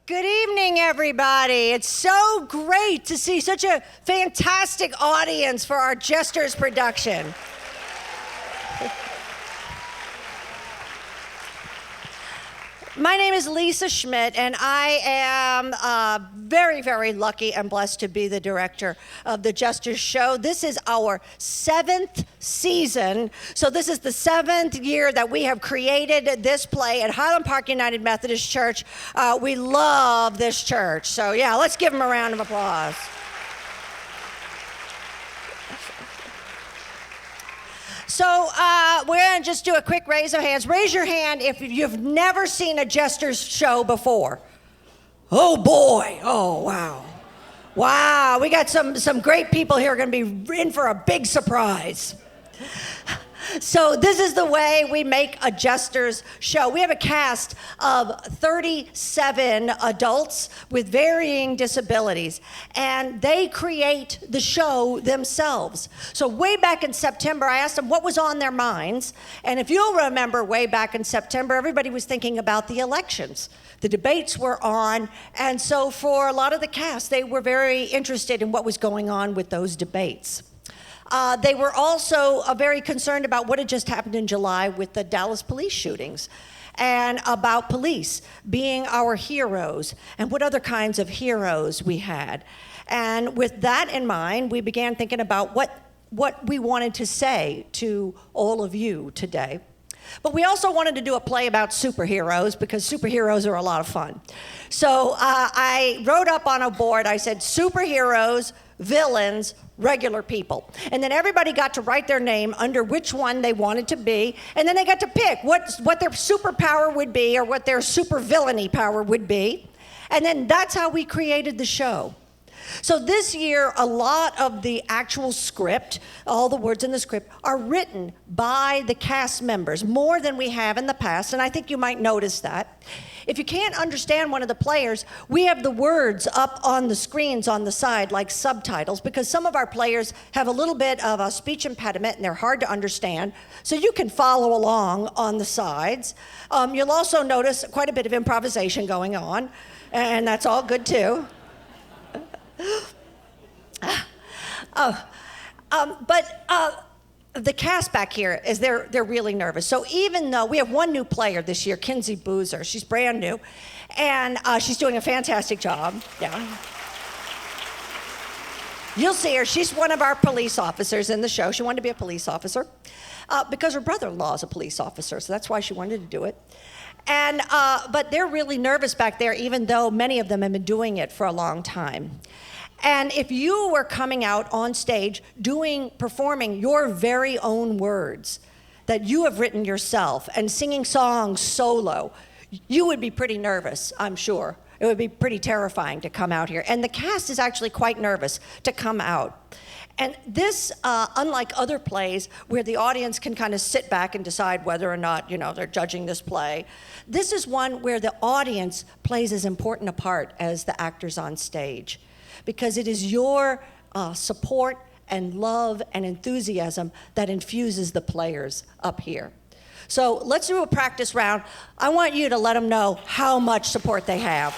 Good evening, everybody. It's so great to see such a fantastic audience for our Jesters production. My name is Lisa Schmidt, and I am very, very lucky and blessed to be the director of the Jesters show. This is our 7th season, so this is the 7th year that we have created this play at Highland Park United Methodist Church. We love this church, so yeah, let's give them a round of applause. So we're going to just do a quick raise of hands. Raise your hand if you've never seen a Jesters show before. Oh, boy. Oh, wow. Wow, we got some great people here going to be in for a big surprise. So this is the way we make a Jesters show. We have a cast of 37 adults with varying disabilities, and they create the show themselves. So way back in September, I asked them what was on their minds, and if you'll remember way back in September, everybody was thinking about the elections. The debates were on, and so for a lot of the cast, they were very interested in what was going on with those debates. They were also very concerned about what had just happened in July with the Dallas police shootings and about police being our heroes and what other kinds of heroes we had. And with that in mind, we began thinking about what we wanted to say to all of you today. But we also wanted to do a play about superheroes because superheroes are a lot of fun. So I wrote up on a board, I said, superheroes, villains, regular people. And then everybody got to write their name under which one they wanted to be, and then they got to pick what their superpower would be or what their super villainy power would be. And then that's how we created the show. So this year, a lot of the actual script, all the words in the script, are written by the cast members, more than we have in the past, and I think you might notice that. If you can't understand one of the players, we have the words up on the screens on the side like subtitles, because some of our players have a little bit of a speech impediment and they're hard to understand, so you can follow along on the sides. You'll also notice quite a bit of improvisation going on, and that's all good too. The cast back here is they're really nervous. So even though we have one new player this year, Kinsey Boozer, she's brand new, and she's doing a fantastic job. Yeah. You'll see her. She's one of our police officers in the show. She wanted to be a police officer because her brother-in-law is a police officer, so that's why she wanted to do it. And but they're really nervous back there, even though many of them have been doing it for a long time. And if you were coming out on stage performing your very own words that you have written yourself and singing songs solo, you would be pretty nervous, I'm sure. It would be pretty terrifying to come out here. And the cast is actually quite nervous to come out. And this, unlike other plays where the audience can kind of sit back and decide whether or not, they're judging this play, this is one where the audience plays as important a part as the actors on stage, because it is your support and love and enthusiasm that infuses the players up here. So let's do a practice round. I want you to let them know how much support they have.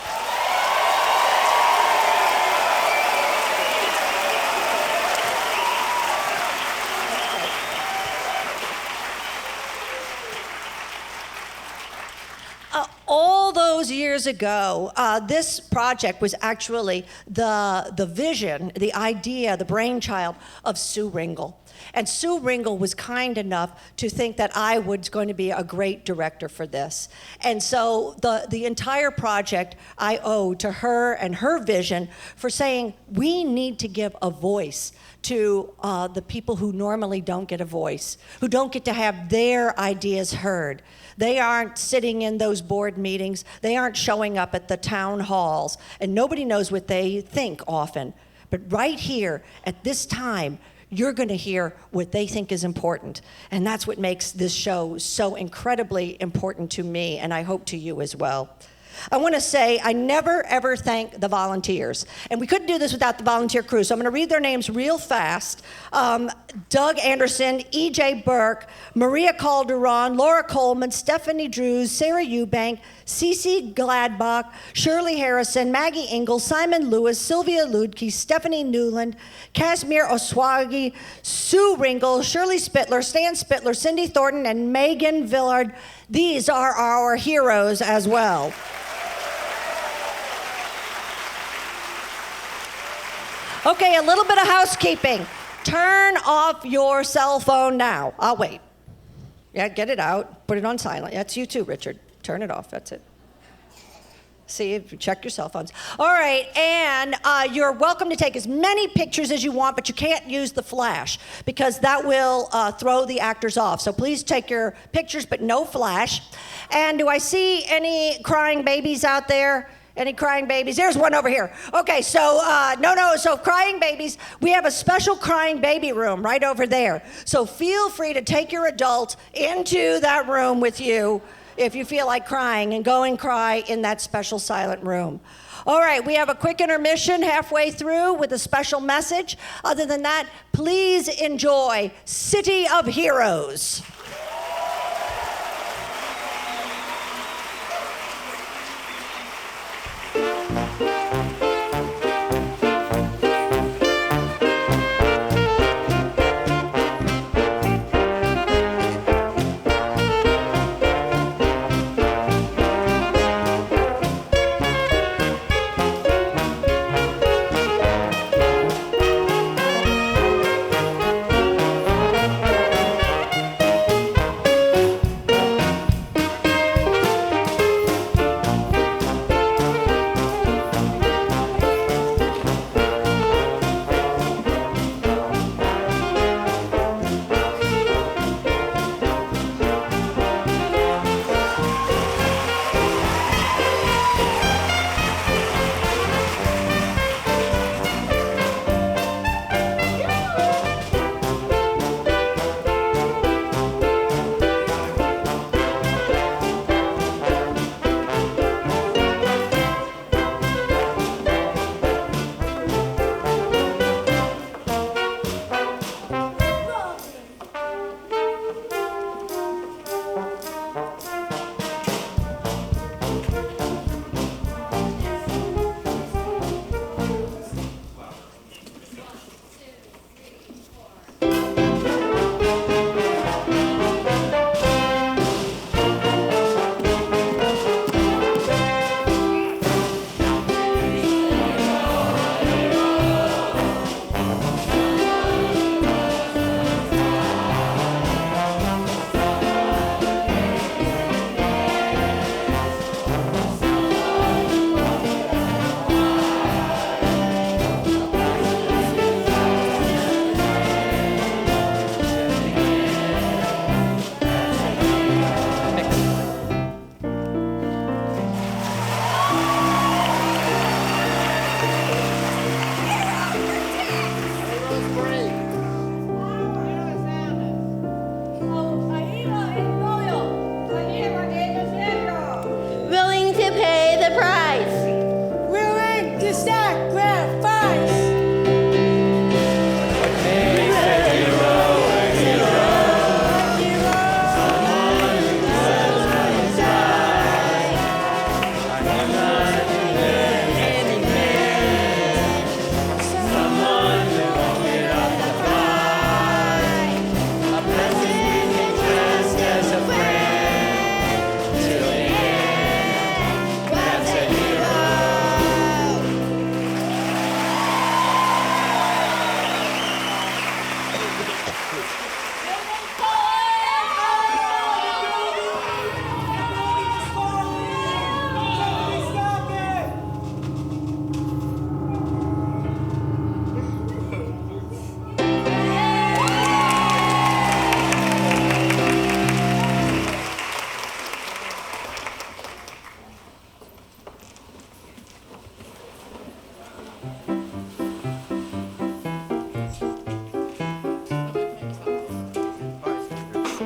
All those years ago, this project was actually the vision, the idea, the brainchild of Sue Ringel. And Sue Ringel was kind enough to think that I was going to be a great director for this. And so the entire project I owe to her and her vision for saying we need to give a voice to the people who normally don't get a voice, who don't get to have their ideas heard. They aren't sitting in those board meetings. They aren't showing up at the town halls, and nobody knows what they think often. But right here at this time, you're going to hear what they think is important. And that's what makes this show so incredibly important to me, and I hope to you as well. I want to say I never, ever thank the volunteers. And we couldn't do this without the volunteer crew, so I'm going to read their names real fast. Doug Anderson, E.J. Burke, Maria Calderon, Laura Coleman, Stephanie Drews, Sarah Eubank, Cece Gladbach, Shirley Harrison, Maggie Ingalls, Simon Lewis, Sylvia Ludke, Stephanie Newland, Casimir Oswagi, Sue Ringel, Shirley Spittler, Stan Spittler, Cindy Thornton, and Megan Villard. These are our heroes as well. Okay, a little bit of housekeeping. Turn off your cell phone now. I'll wait. Yeah, get it out. Put it on silent. That's you too, Richard. Turn it off. That's it. See, check your cell phones. All right, and you're welcome to take as many pictures as you want, but you can't use the flash because that will throw the actors off. So please take your pictures, but no flash. And do I see any crying babies out there? Any crying babies? There's one over here. Okay, so so crying babies, we have a special crying baby room right over there. So feel free to take your adult into that room with you if you feel like crying, and go and cry in that special silent room. All right, we have a quick intermission halfway through with a special message. Other than that, please enjoy City of Heroes.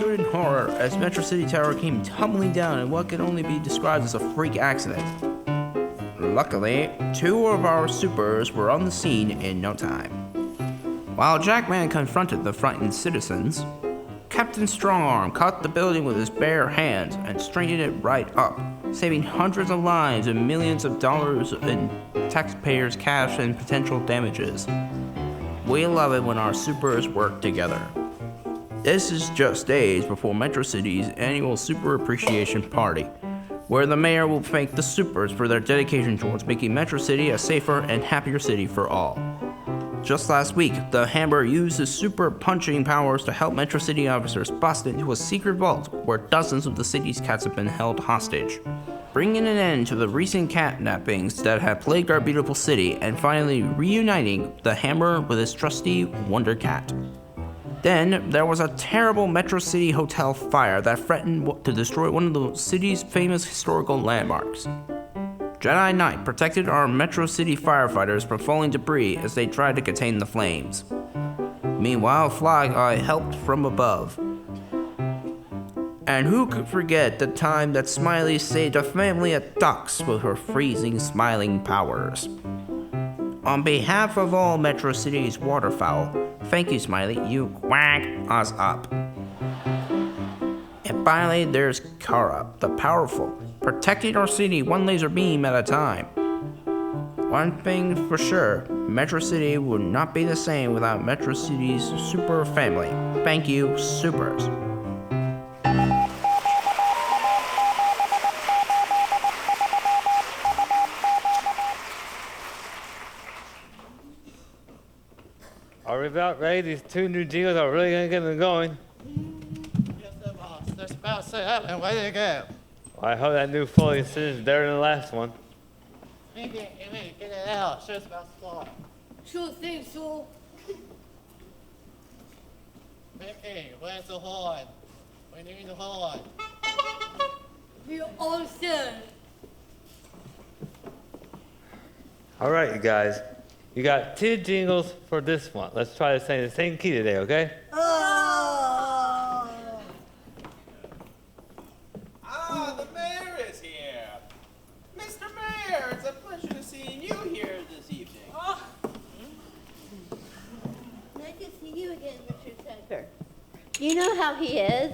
In horror as Metro City Tower came tumbling down in what could only be described as a freak accident. Luckily, 2 of our supers were on the scene in no time. While Jackman confronted the frightened citizens, Captain Strongarm caught the building with his bare hands and straightened it right up. saving hundreds of lives and millions of dollars in taxpayers' cash and potential damages. We love it when our supers work together. This is just days before Metro City's annual Super Appreciation Party, where the mayor will thank the supers for their dedication towards making Metro City a safer and happier city for all. Just last week, the Hammer used his super punching powers to help Metro City officers bust into a secret vault where dozens of the city's cats have been held hostage, bringing an end to the recent kidnappings that have plagued our beautiful city and finally reuniting the Hammer with his trusty Wonder Cat. Then, there was a terrible Metro City hotel fire that threatened to destroy one of the city's famous historical landmarks. Jedi Knight protected our Metro City firefighters from falling debris as they tried to contain the flames. Meanwhile, Fly Eye helped from above. And who could forget the time that Smiley saved a family of ducks with her freezing smiling powers? On behalf of all Metro City's waterfowl, thank you, Smiley, you quack us up. And finally, there's Kara, the powerful, protecting our city one laser beam at a time. One thing for sure, Metro City would not be the same without Metro City's super family. Thank you, supers. Are we about ready? These two new deals are really gonna get them going. Yes, sir, boss. They're about to say up and ready to go. I hope that new Foley is better than the last one. Get it out. Show's about to start. Sure thing, Saul. Mickey, where's the horn? We need the horn. We're all set. All right, you guys. You got two jingles for this one. Let's try to sing the same key today, okay? The mayor is here. Mr. Mayor, it's a pleasure seeing you here this evening. Nice to see you again, Mr. Tucker. You know how he is.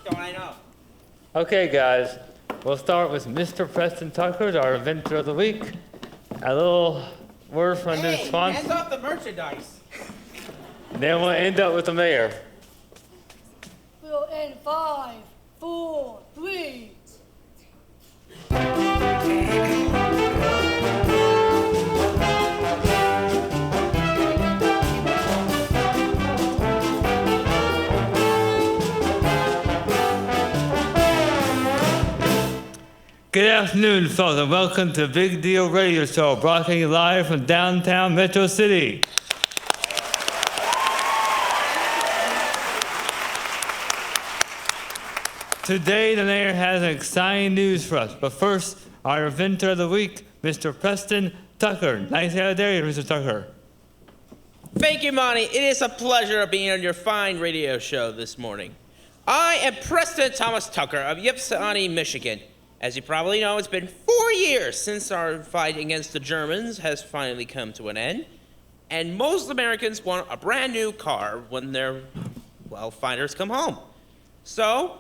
Don't I know? Okay, guys. We'll start with Mr. Preston Tucker, our inventor of the week. A little word from the Hey, sponsor. hands off the merchandise. Then we'll end up with the mayor. We'll end 5, 4, 3. Good afternoon, folks, and welcome to Big Deal Radio Show, broadcasting live from downtown Metro City. Today, the mayor has exciting news for us, but first, our inventor of the week, Mr. Preston Tucker. Nice to have you there, Mr. Tucker. Thank you, Monty. It is a pleasure being on your fine radio show this morning. I am Preston Thomas Tucker of Ypsilanti, Michigan. As you probably know, it's been 4 years since our fight against the Germans has finally come to an end. And most Americans want a brand new car when their, fighters come home. So,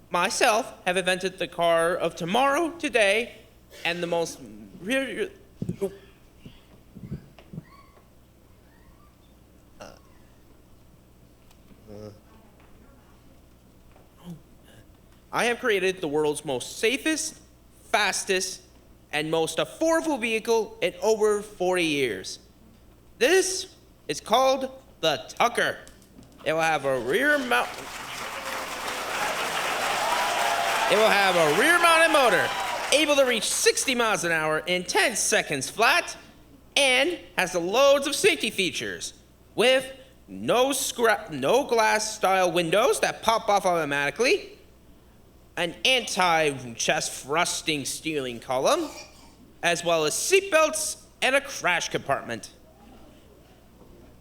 myself have invented the car of tomorrow, today, and the most I have created the world's most safest, fastest, and most affordable vehicle in over 40 years. This is called the Tucker. It will have a rear-mounted motor, able to reach 60 miles an hour in 10 seconds flat, and has loads of safety features with no glass-style windows that pop off automatically, an anti-chest thrusting steering column, as well as seatbelts and a crash compartment.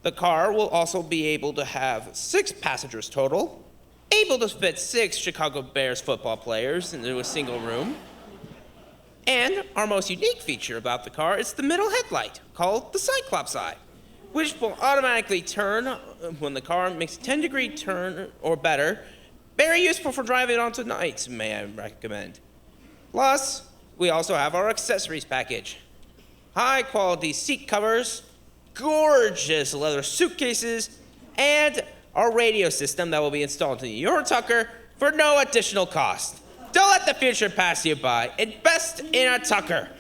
The car will also be able to have 6 passengers total, able to fit 6 Chicago Bears football players into a single room. And our most unique feature about the car is the middle headlight, called the Cyclops Eye, which will automatically turn when the car makes a 10-degree turn or better. Very useful for driving on tonight, may I recommend. Plus, we also have our accessories package. High-quality seat covers, gorgeous leather suitcases, and our radio system that will be installed in your Tucker for no additional cost. Don't let the future pass you by. Invest in a Tucker.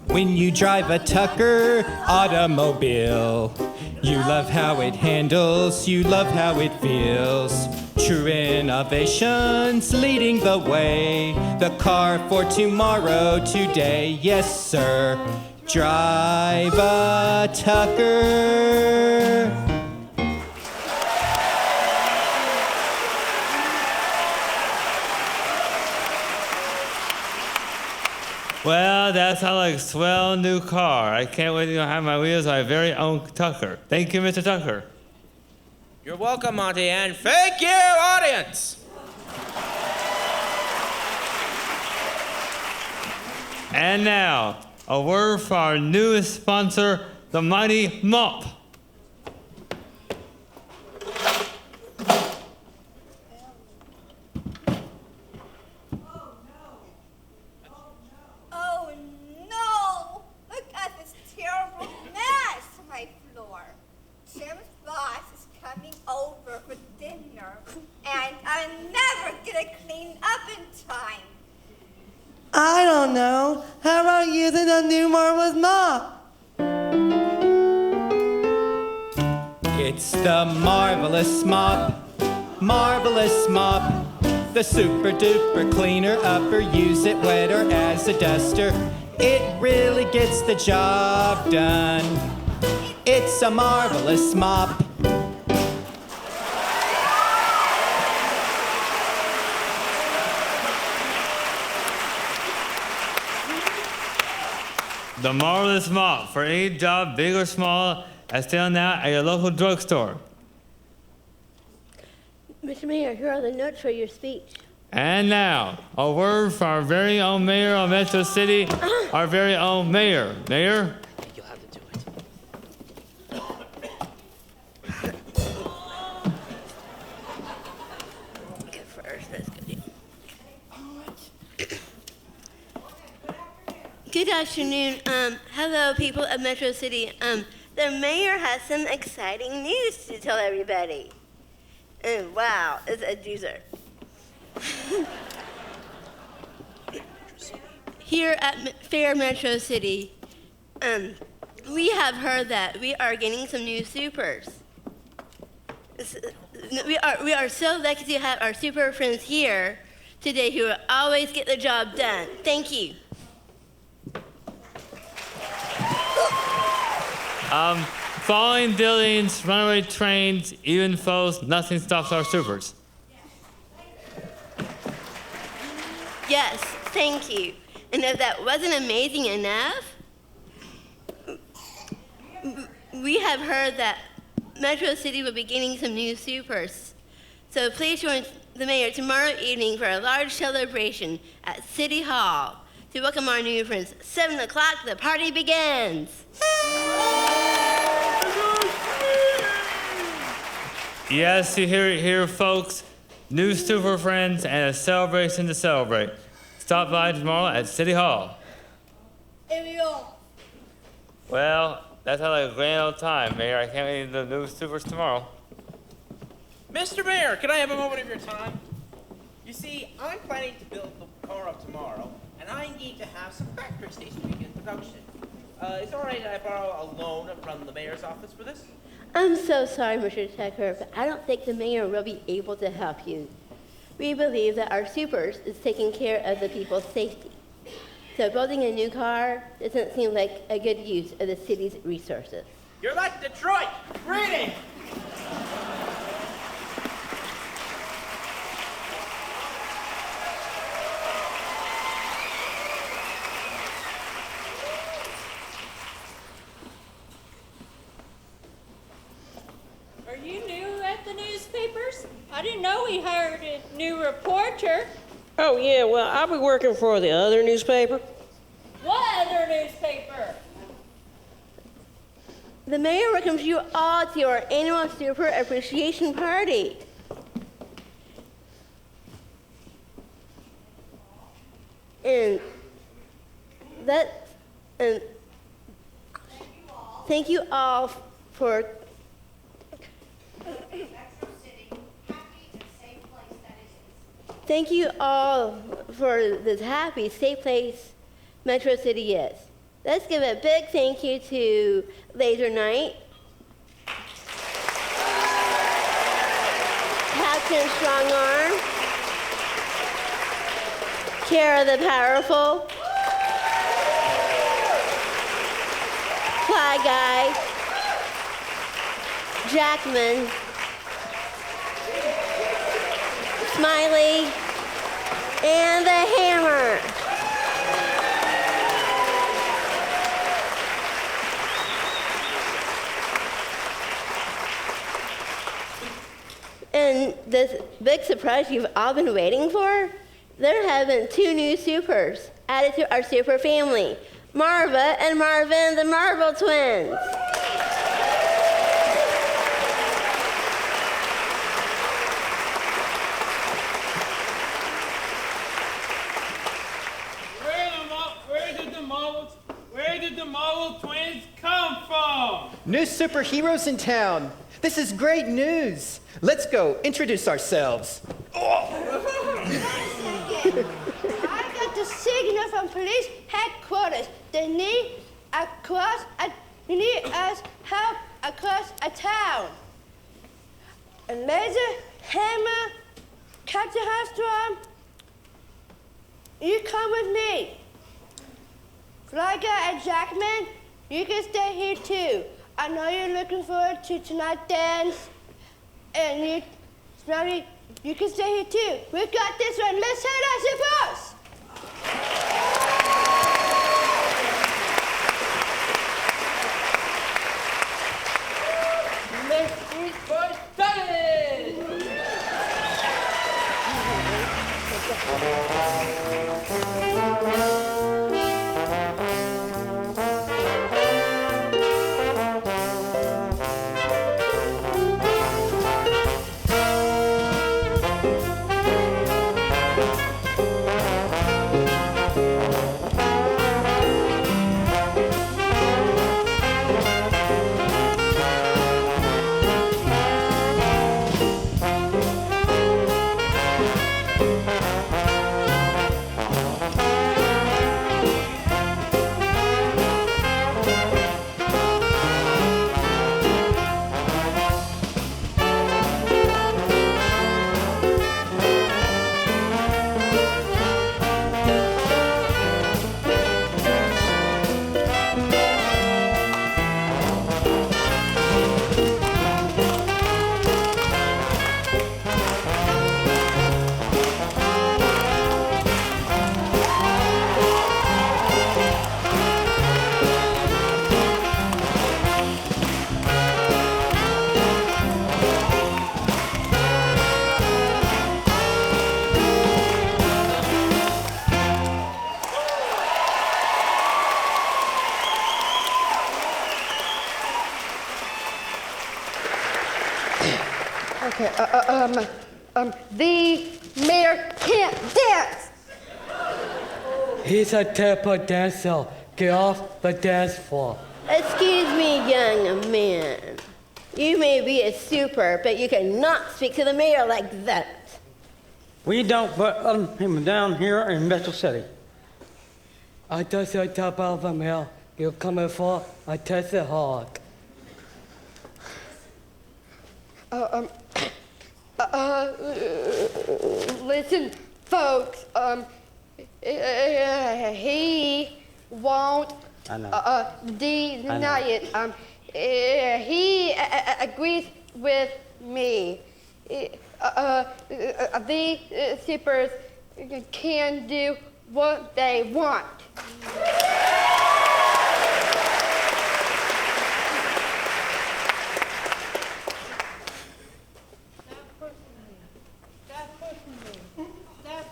When you drive a Tucker automobile, you love how it handles, you love how it feels. True innovations leading the way, the car for tomorrow, today, yes sir. Drive a Tucker. Well, that sounds like a swell new car. I can't wait to have my wheels on my very own Tucker. Thank you, Mr. Tucker. You're welcome, Monty, and thank you, audience. And now, a word for our newest sponsor, the Mighty Mop. Oh no! Look at this terrible mess on my floor. Jim's boss is coming over for dinner, and I'm never gonna clean up in time. I don't know. How about using a new marvelous mop? It's the marvelous mop, the super duper cleaner upper. Use it wet or as a duster. It really gets the job done. It's a marvelous mop. The Marvelous Mop for any job, big or small, is still now at your local drugstore. Mr. Mayor, here are the notes for your speech. And now, a word from our very own mayor of Metro City, our very own mayor. Mayor? You'll have to do it. Get first, that's good. Good afternoon. Hello, people of Metro City. The mayor has some exciting news to tell everybody. Wow, it's a doozer. Here at Fair Metro City, we have heard that we are getting some new supers. We are so lucky to have our super friends here today who will always get the job done. Thank you. Falling buildings, runaway trains, even foes, nothing stops our supers. Yes, thank you. And if that wasn't amazing enough, we have heard that Metro City will be getting some new supers. So please join the mayor tomorrow evening for a large celebration at City Hall to welcome our new friends. 7 o'clock, the party begins. Yes, you hear it here, folks. New super friends and a celebration to celebrate. Stop by tomorrow at City Hall. Well, that's like a grand old time, Mayor. I can't wait to the new supers tomorrow. Mr. Mayor, can I have a moment of your time? You see, I'm planning to build the car up tomorrow, and I need to have some factory stations to begin production. Is it all right that I borrow a loan from the mayor's office for this? I'm so sorry, Mr. Tucker, but I don't think the mayor will be able to help you. We believe that our supers is taking care of the people's safety. So building a new car doesn't seem like a good use of the city's resources. You're like Detroit. Reading. Are you new at the newspapers? I didn't know we hired a new reporter. Oh, yeah, well, I'll be working for the other newspaper. What other newspaper? The mayor welcomes you all to our annual Super Appreciation Party. And thank you all for Thank you all for this happy, safe place Metro City is. Let's give a big thank you to Laser Knight, Captain Strongarm, Kara the Powerful, Fly Guy, Jackman, Smiley, and the Hammer. And this big surprise you've all been waiting for? There have been 2 new supers added to our super family, Marva and Marvin, the Marvel twins. Where did the Marvel twins come from? New superheroes in town. This is great news. Let's go introduce ourselves. I got the signal from police headquarters. They need us help across a town. And Major, Hammer, Captain Armstrong, you come with me. Flyger and Jackman, you can stay here too. I know you're looking forward to tonight's dance. And you, Smelly, you can stay here too. We got this one. Let's head our suppose. Let's eat for study! Okay, the mayor can't dance. He's a terrible dancer. Get off the dance floor. Excuse me, young man. You may be a super, but you cannot speak to the mayor like that. We don't put him down here in Metro City. I just on top of the mayor. You're coming for a test it hard. Listen, folks, he won't deny it. He agrees with me. The supers can do what they want.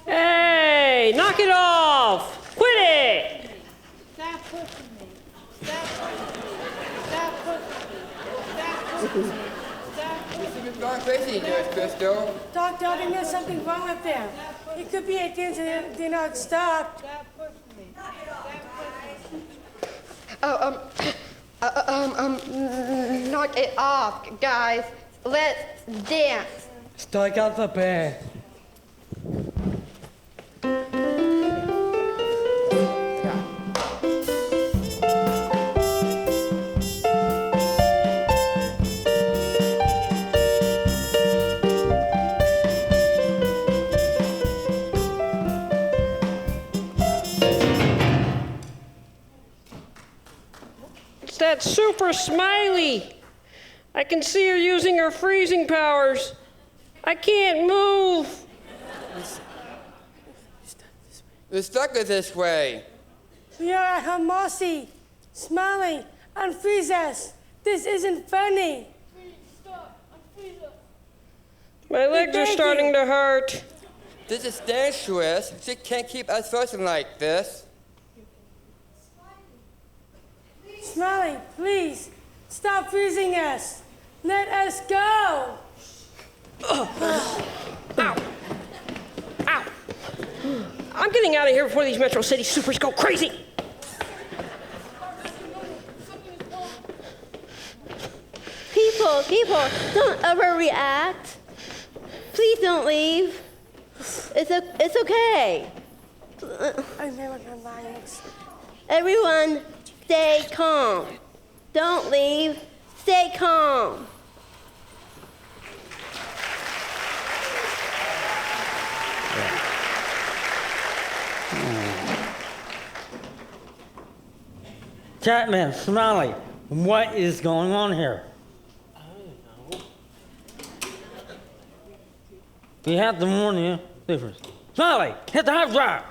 Hey, knock it off! Quit it! Stop pushing me. Stop pushing me. Stop pushing me. Doctor, I think there's something wrong with them. It could be a thing that they're not stopped. Knock it off, guys. Let's dance. Strike out the band. It's that super smiley. I can see her using her freezing powers. I can't move. We're stuck this way. We are at her mercy, smiling, unfreeze us. This isn't funny. My legs are starting to hurt. This is dangerous. She can't keep us frozen like this. Smiley, please, stop freezing us. Let us go. Ow. Ow. I'm getting out of here before these Metro City supers go crazy. People, don't overreact. Please don't leave. It's okay. I never can lions. Everyone, stay calm. Don't leave. Stay calm. Chapman, Smiley, what is going on here? I don't know. We have to warn you. Difference. Smiley, hit the hard drive.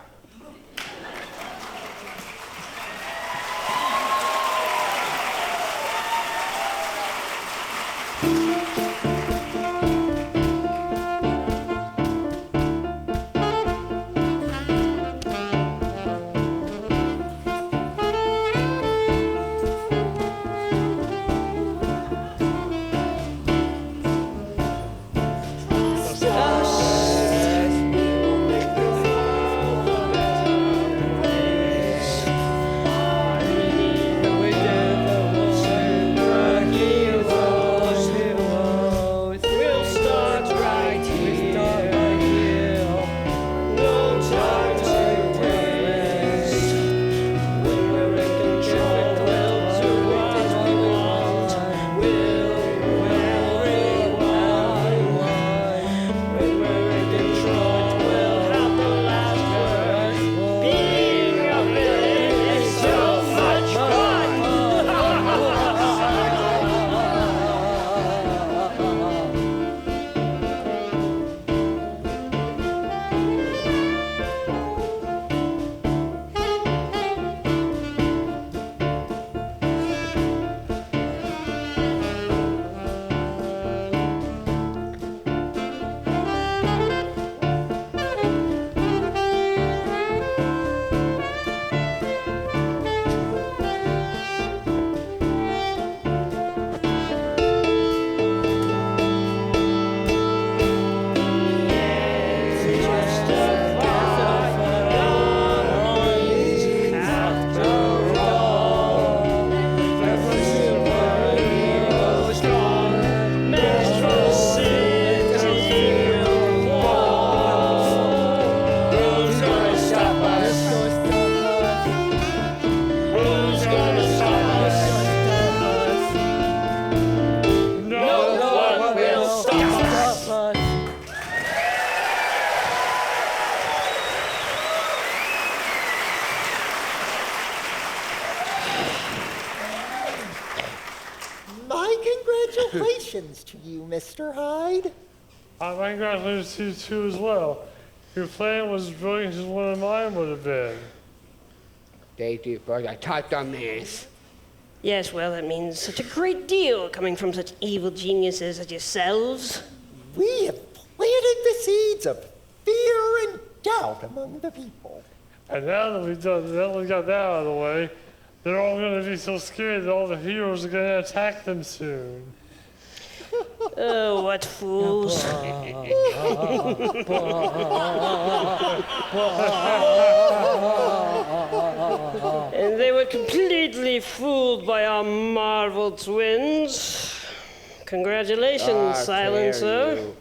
Congratulations to you, Mr. Hyde. My congratulations to you too as well. Your plan was as brilliant as one of mine would have been. Thank you for the toughness. Yes, well, that means such a great deal coming from such evil geniuses as yourselves. We have planted the seeds of fear and doubt among the people. And now that we got that out of the way, they're all going to be so scared that all the heroes are going to attack them soon. Oh, what fools. And they were completely fooled by our Marvel twins. Congratulations, Silencer.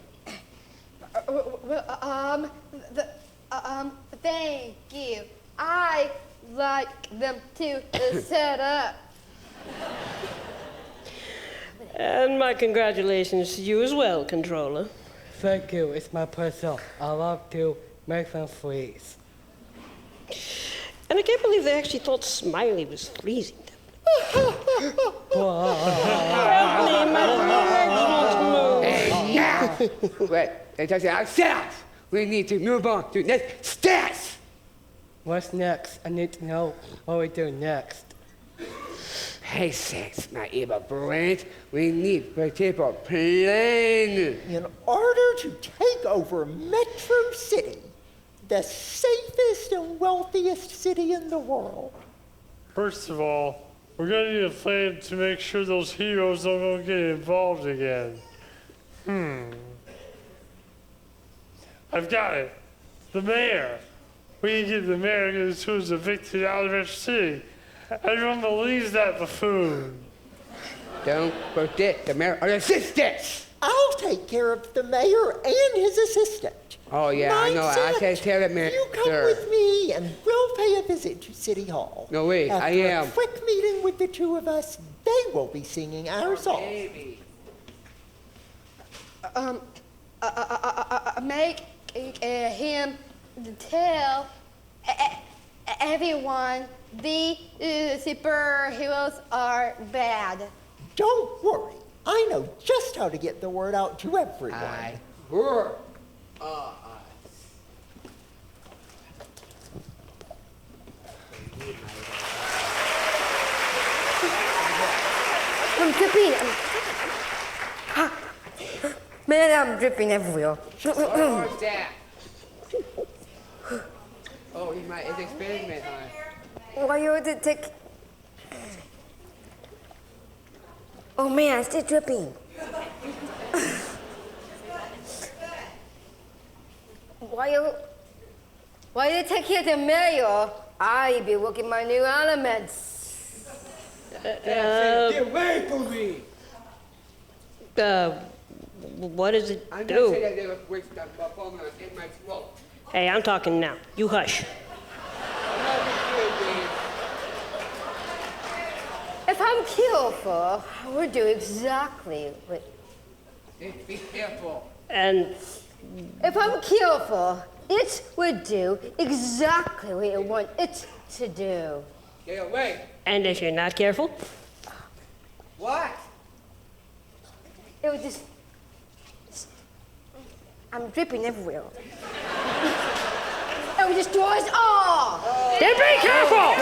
Thank you. I like them to set up. And my congratulations to you as well, Controller. Thank you. It's my pleasure. I love to make them freeze. And I can't believe they actually thought Smiley was freezing them. Help me, my legs won't move. And now, let us ourselves. We need to move on to next steps. What's next? I need to know what we do next. Patience, my evil brains. We need to keep a plan. In order to take over Metro City, the safest and wealthiest city in the world. First of all, we're going to need a plan to make sure those heroes don't get involved again. I've got it. The mayor. We can get the mayor who was evicted out of Metro City. Everyone believes that buffoon. Don't forget the mayor or the assistants. I'll take care of the mayor and his assistant. Oh, yeah, I know. I'll take care of the mayor. You come with me and we'll pay a visit to City Hall. No, wait, After I am. a quick meeting with the two of us, they will be singing our song. Make him tell everyone the superheroes are bad. Don't worry. I know just how to get the word out to everyone. I'm dripping. Man, I'm dripping everywhere. What's that? Oh, it's my experiment. Why you want to take? Oh man, I'm still dripping. Why you take care of the mayor? I be working my new elements. Get away from me! What does it I'm do? not saying that they were wasting that performance in my smoke. Hey, I'm talking now. You hush. If I'm careful, I will do exactly what. Be careful. And if I'm careful, it will do exactly what I want it to do. Get away. And if you're not careful? What? It would just. I'm dripping everywhere. It would destroy us all. Then be careful!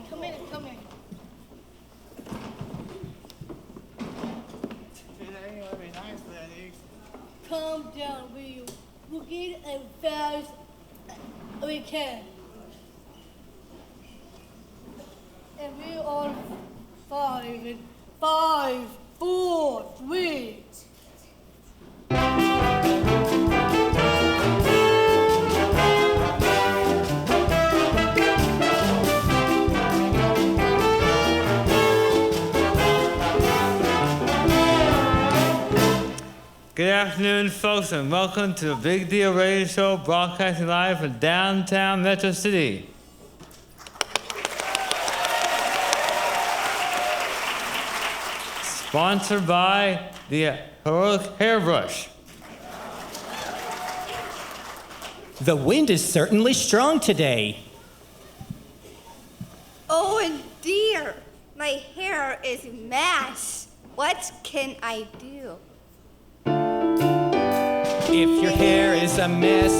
Come in. Calm down, will you? We'll get as fast as we can. And we're on 5 and 5, 4, 3. Good afternoon, folks, and welcome to the Big Deal Radio Show, broadcasting live from downtown Metro City. Sponsored by the Heroic Hairbrush. The wind is certainly strong today. Oh, and dear, my hair is a mess. What can I do? If your hair is a mess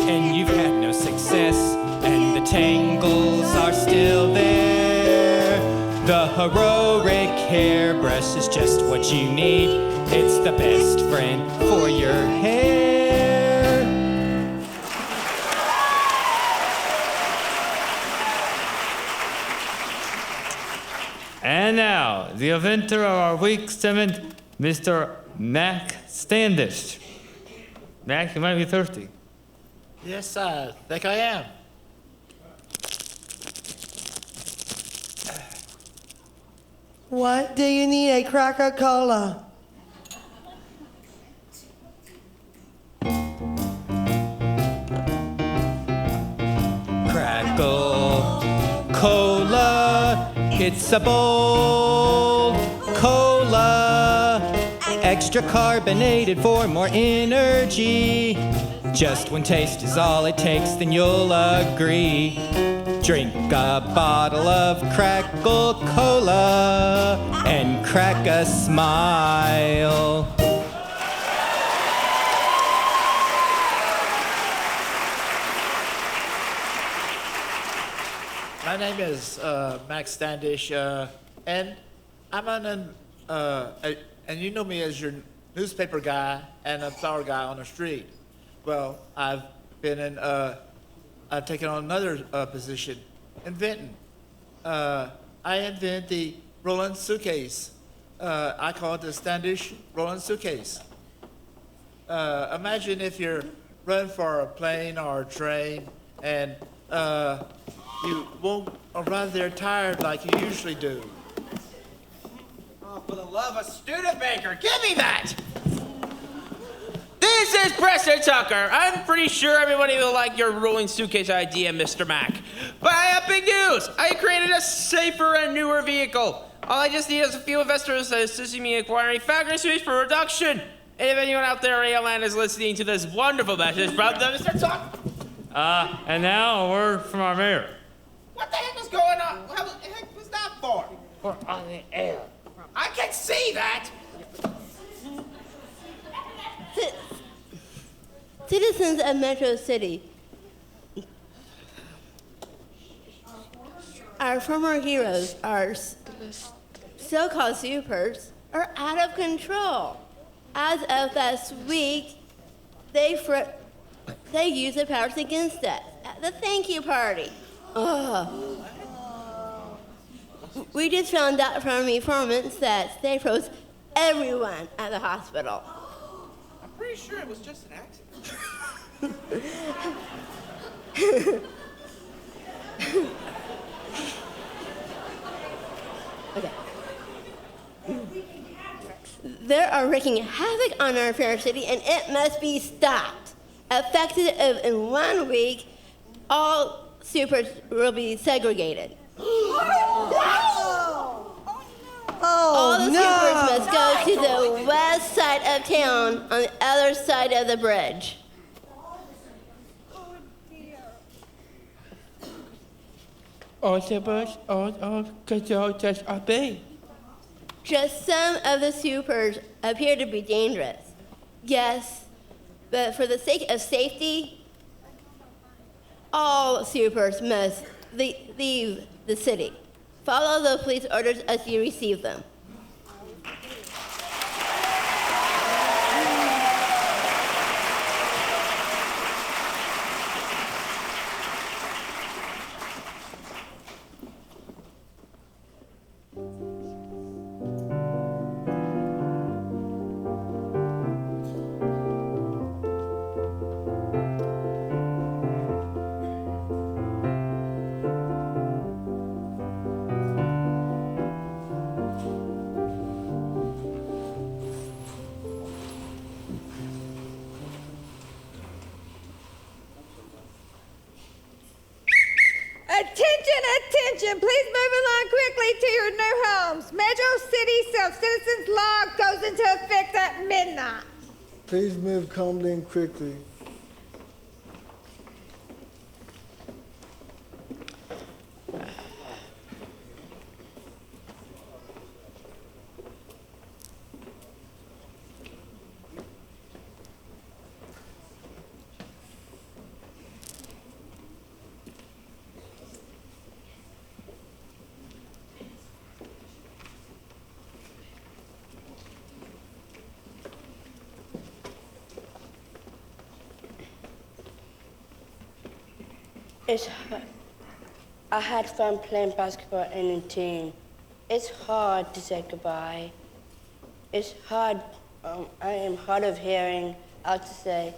and you've had no success and the tangles are still there, the heroic hairbrush is just what you need. It's the best friend for your hair. And now, the inventor of our week's segment, Mr. Mac Standish. Mac, you might be thirsty. Yes, I think I am. What do you need a Coca-Cola? Crackle Cola, it's a bold cola, extra carbonated for more energy. Just one taste is all it takes, then you'll agree. Drink a bottle of Crackle Cola and crack a smile. My name is Max Standish, and I'm and you know me as your newspaper guy and a flower guy on the street. Well, I've taken on another position, inventing. I invent the rolling suitcase. I call it the Standish rolling suitcase. Imagine if you're running for a plane or a train and you won't arrive there tired like you usually do. Oh, for the love of Studebaker, give me that! This is Preston Tucker. I'm pretty sure everybody will like your rolling suitcase idea, Mr. Mac. But I have big news. I created a safer and newer vehicle. All I just need is a few investors assisting me in acquiring factory space for production. And if anyone out there in Highland is listening to this wonderful message from Mr. Tucker. And now a word from our mayor. What the heck was going on? What the heck was that for? We're on the air. I can see that. Citizens of Metro City, our former heroes, our so-called supers, are out of control. As of last week, they used their powers against us at the thank you party. Ugh. We just found out from informants that they froze everyone at the hospital. I'm pretty sure it was just an accident. Okay. They are wreaking havoc on our fair city, and it must be stopped. Effective in 1 week, all supers will be segregated. All the supers must go to the west side of town on the other side of the bridge. All supers, all control just obey. Just some of the supers appear to be dangerous. Yes, but for the sake of safety, all supers must leave the city. Follow the police orders as you receive them. Attention, please move along quickly to your new homes. Metro City Self-Citizens Law goes into effect at midnight. Please move calmly and quickly. I had fun playing basketball in a team. It's hard to say goodbye. It's hard. I am hard of hearing how to say.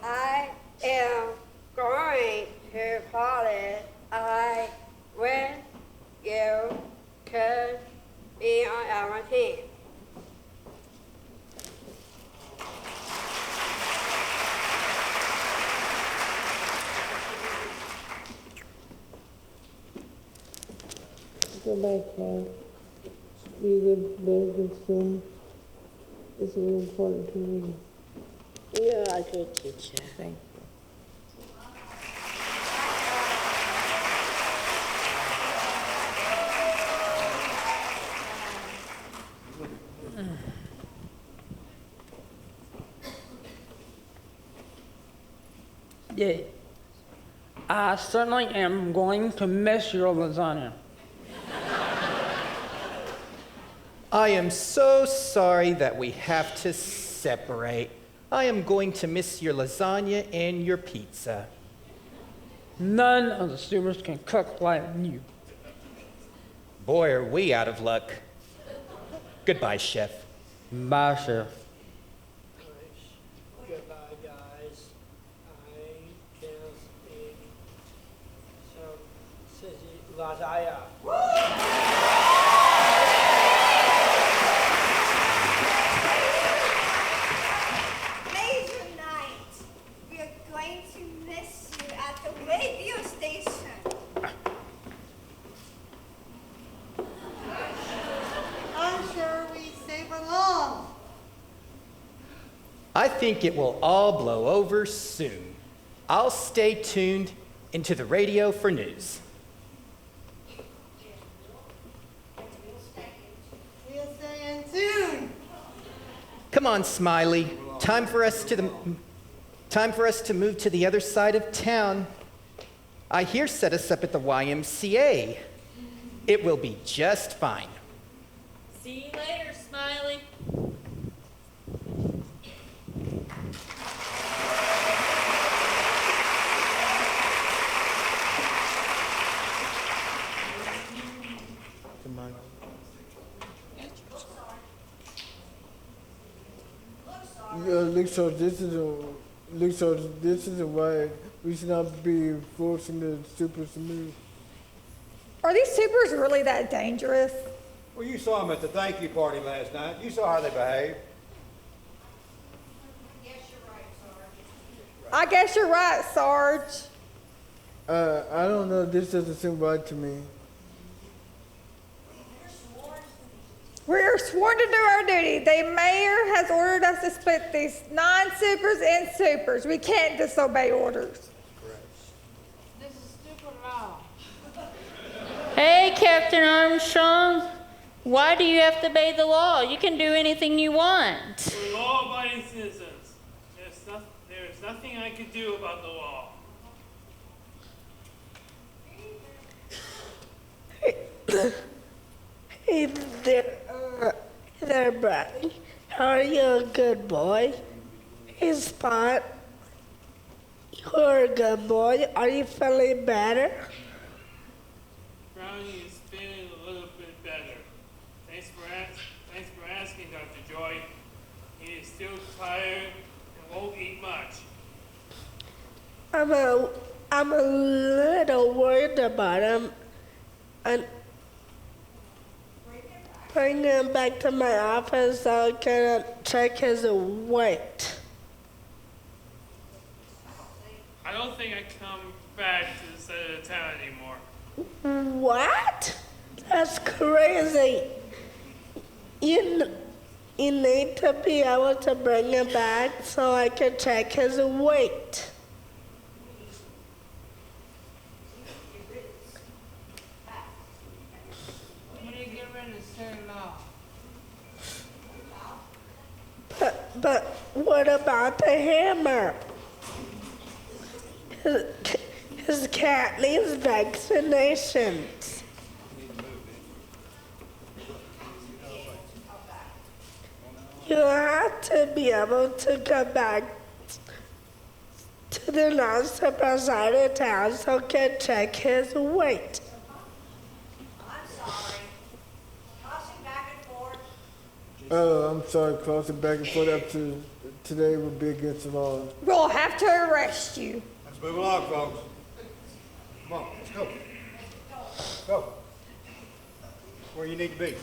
I am going to college. I wish you could be on our team. Goodbye, Ken. We live very soon. It's really important to me. You're a good teacher. Thank Yeah. I certainly am going to miss your lasagna. I am so sorry that we have to separate. I am going to miss your lasagna and your pizza. None of the supers can cook like you. Boy, are we out of luck. Goodbye, Chef. Bye, Chef. Goodbye, guys. I can speak some lasagna. Major Knight, we are going to miss you at the radio station. I'm sure we stay for long. I think it will all blow over soon. I'll stay tuned into the radio for news. We'll stay in tune. Come on, Smiley. Time for us to move to the other side of town. I hear set us up at the YMCA. It will be just fine. See you later, Smiley. Looks like this isn't right. We should not be forcing the supers to move. Are these supers really that dangerous? Well, you saw them at the thank you party last night. You saw how they behaved. I guess you're right, Sarge. I don't know. This doesn't seem right to me. We're sworn to do our duty. The mayor has ordered us to split these non-supers and supers. We can't disobey orders. This is stupid law. Hey, Captain Armstrong. Why do you have to obey the law? You can do anything you want. We're law-abiding citizens. There's nothing I can do about the law. Hey there, Brownie. Are you a good boy? Hey, Spot. You're a good boy. Are you feeling better? Brownie is feeling a little bit better. Thanks for asking, Dr. Joy. He is still tired and won't eat much. I'm a little worried about him. And bring him back to my office so I can check his weight. I don't think I come back to this side of town anymore. What? That's crazy. You need to be able to bring him back so I can check his weight. When you get ready to say law? But what about the hammer? His cat needs vaccinations. You have to be able to come back to the non-super side of town so can check his weight. I'm sorry, crossing back and forth up to today would be against the law. We'll have to arrest you. Let's move along, folks. Come on, let's go. Go. Where you need to be.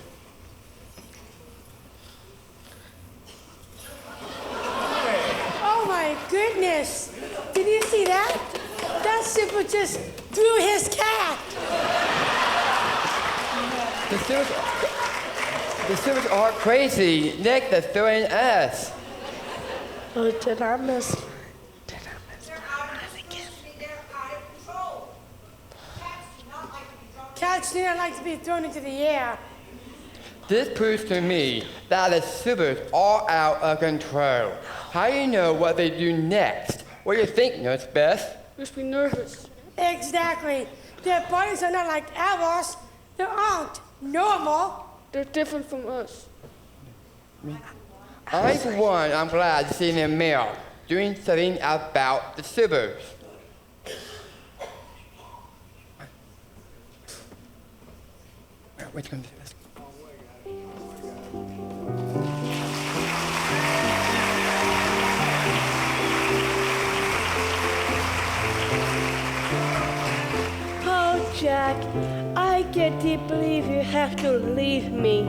Oh my goodness! Did you see that? That super just threw his cat. The supers are crazy. Nick, they're throwing us. Oh, did I miss? Cats do not like to be thrown into the air. This proves to me that the supers are out of control. How do you know what they do next? What do you think, Nurse Beth? Just be nervous. Exactly. Their bodies are not like ours. They aren't normal. They're different from us. I, for one, I'm glad to see them mayor doing something about the supers. Which one? Oh, Jack, I can't believe you have to leave me.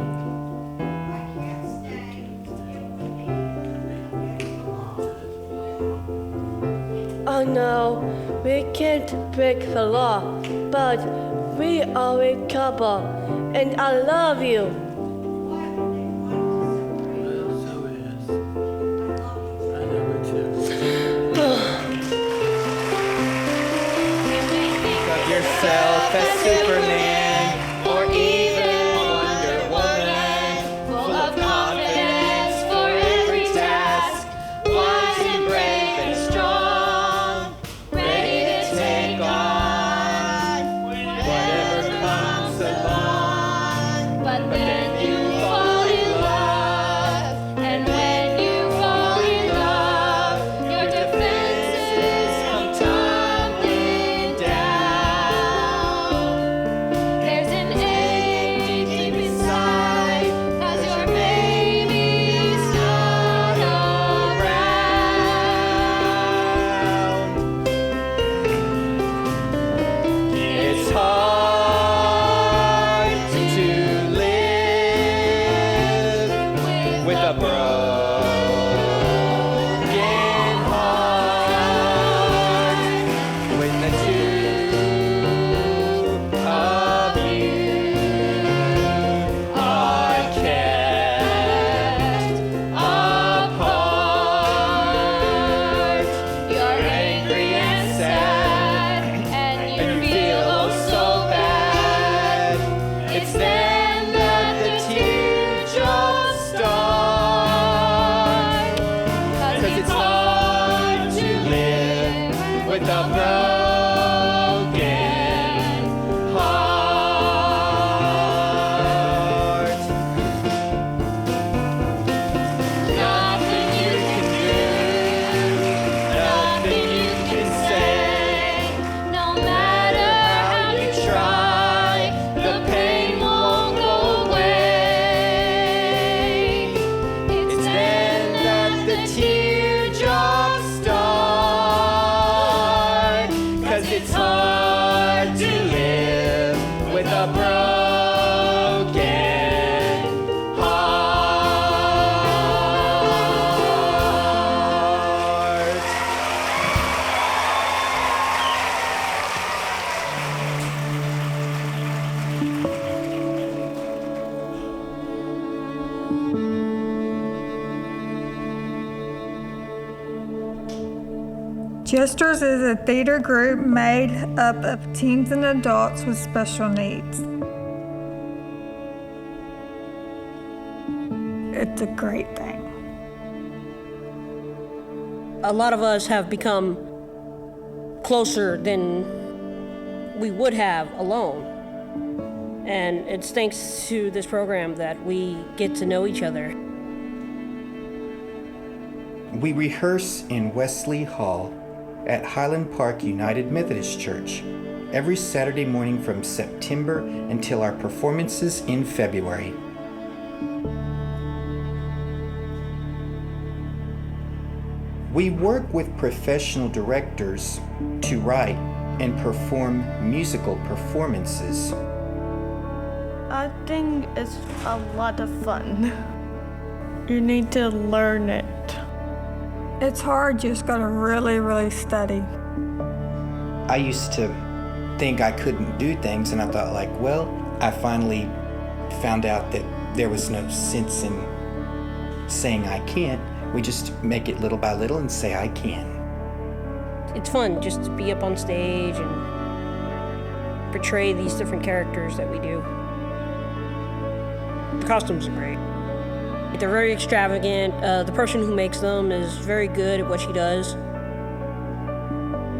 Oh no, we can't break the law, but we are a couple, and I love you. Of yourself as Superman, or even Wonder Woman, full of confidence for every task, wise and brave and strong, ready to take on whatever comes along. But then you fall in love, and when you fall in love, your defenses come tumbling down. There's an ache deep inside as your baby's not around. It's hard to live with a broken heart when the two of you are kept apart. You're angry and sad, and you feel oh so bad. It's then that the teardrops start. 'Cause it's hard to live with a broken heart. Nothing you can do, nothing you can say. No matter how you try, the pain won't go away. It's then that the teardrops start. 'Cause it's hard to live with a broken heart. Jesters is a theater group made up of teens and adults with special needs. It's a great thing. A lot of us have become closer than we would have alone. And it's thanks to this program that we get to know each other. We rehearse in Wesley Hall at Highland Park United Methodist Church every Saturday morning from September until our performances in February. We work with professional directors to write and perform musical performances. I think it's a lot of fun. You need to learn it. It's hard, you just gotta really study. I used to think I couldn't do things, and I thought, like, well, I finally found out that there was no sense in saying I can't. We just make it little by little and say I can. It's fun just to be up on stage and portray these different characters that we do. The costumes are great. They're very extravagant. The person who makes them is very good at what she does.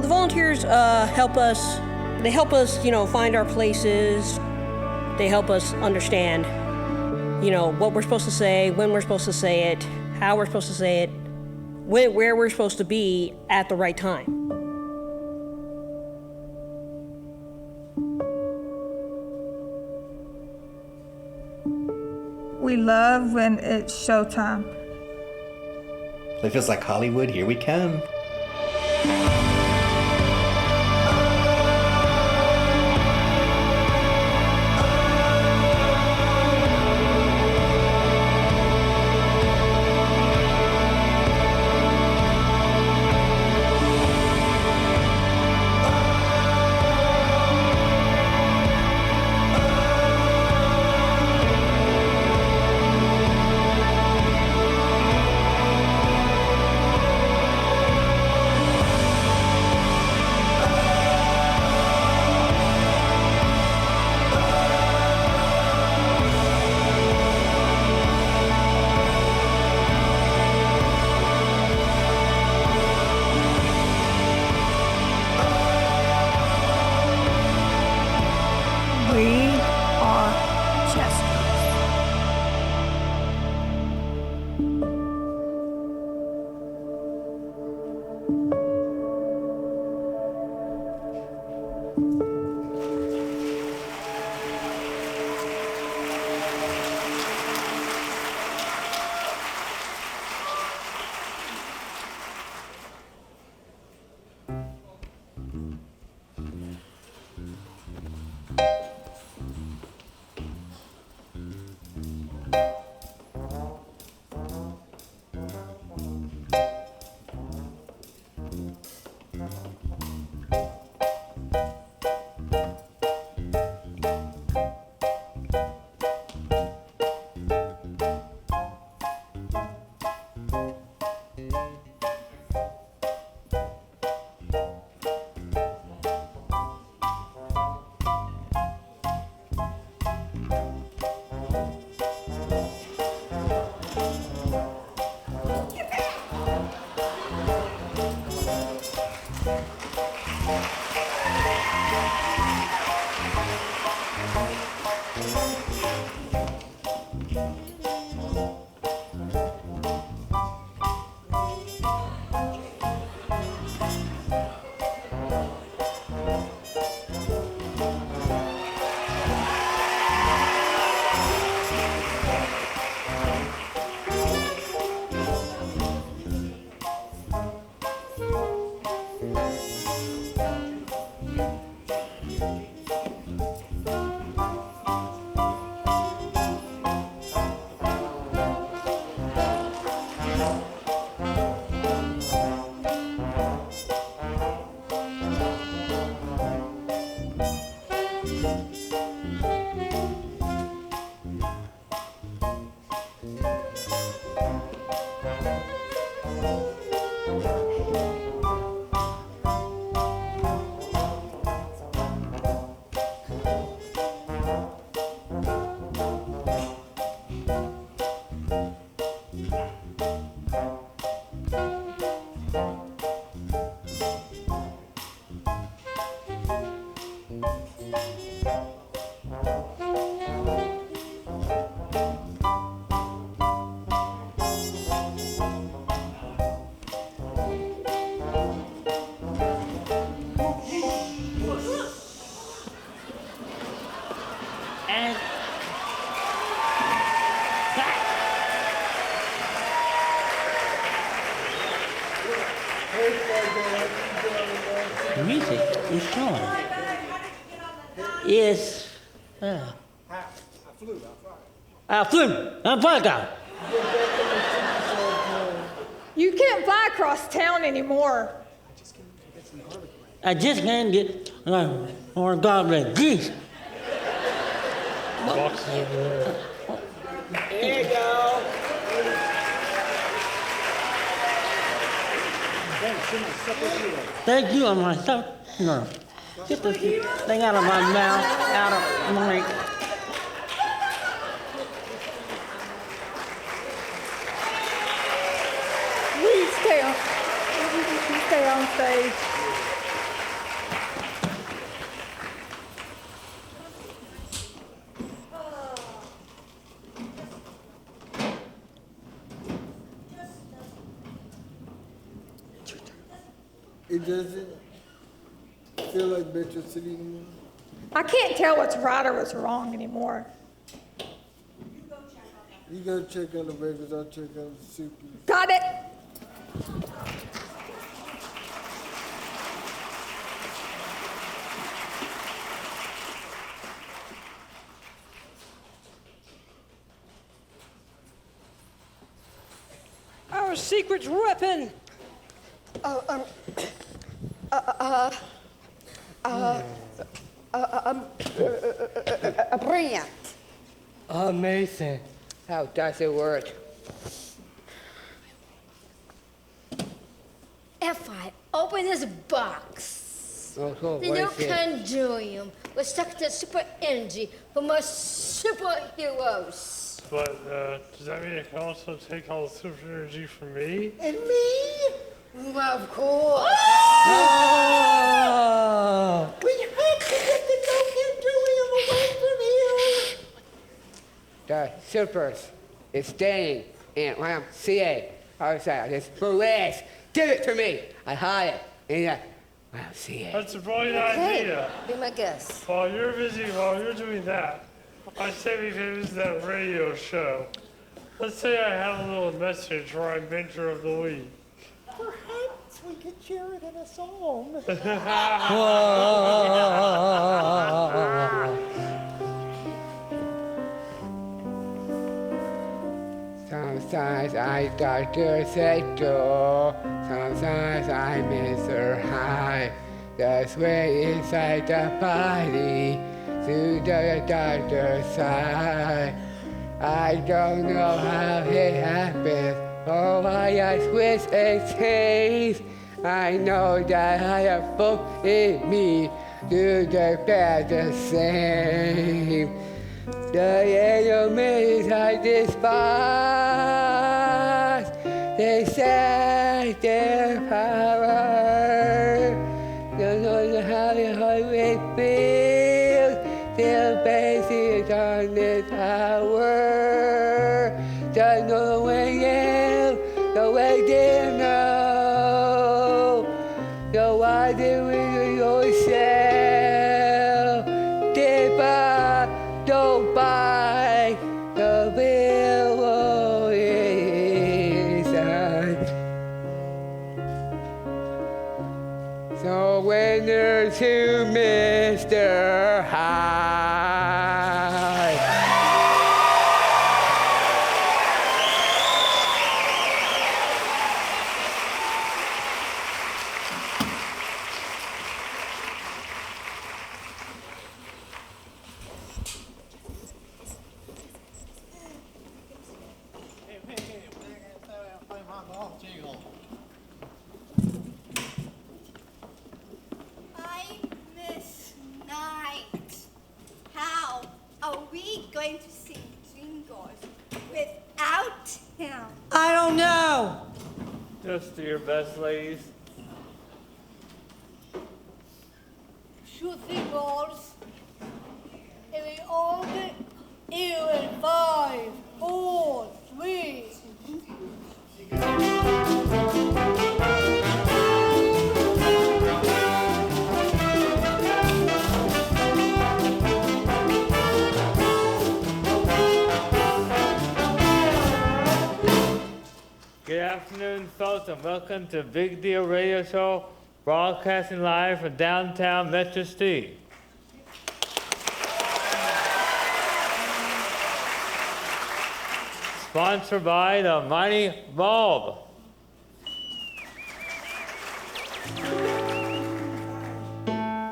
The volunteers help us. They help us, find our places. They help us understand, what we're supposed to say, when we're supposed to say it, how we're supposed to say it, where we're supposed to be at the right time. We love when it's showtime. It feels like Hollywood, here we come. And the music is gone. Yes. I flew. I'm flying guy. You can't fly across town anymore. I just can't get more goblet. Geez. Here you go. Thank you on my stuff. No. Get this thing out of my mouth, out of my. Please stay on stage. It doesn't feel like Metro City anymore. I can't tell what's right or what's wrong anymore. You gotta check out the regulars, I'll check out the supers. Got it. Our secret weapon. Brilliant. Amazing. How does it work? If I open this box, Oh, the new conjurum will suck the super energy from my superheroes. But does that mean it can also take all the super energy from me? And me? Well, of course. Oh. We have to get the new conjurum away from here. The supers is staying in YMCA. Outside this police. Give it to me. I hide it in the YMCA. That's a brilliant idea. Be my guest. While you're doing that, I say we can use that radio show. Let's say I have a little message for our Mentor of the Week. Perhaps we could share it in a song. Sometimes I doctor say so. Sometimes I miss her high. That's way inside the body. To the doctor's side. I don't know how it happened. Oh, I switch and change. I know that I have both in me. Do the bad the same. The enemies I despise. They say their power. Don't know how it feels. Still basic on this hour. Don't know the way you, the way you know. So why did we do yourself? Deeper, don't buy the bill inside. So when there's you, Mr. High. I miss night. How are we going to sing jingles without him? I don't know. Just do your best, ladies. Shooting balls. And we all get ill in 5, 4, 3. welcome to Big Deal Radio Show, broadcasting live from downtown Metro City. Sponsored by the Mighty Bulb.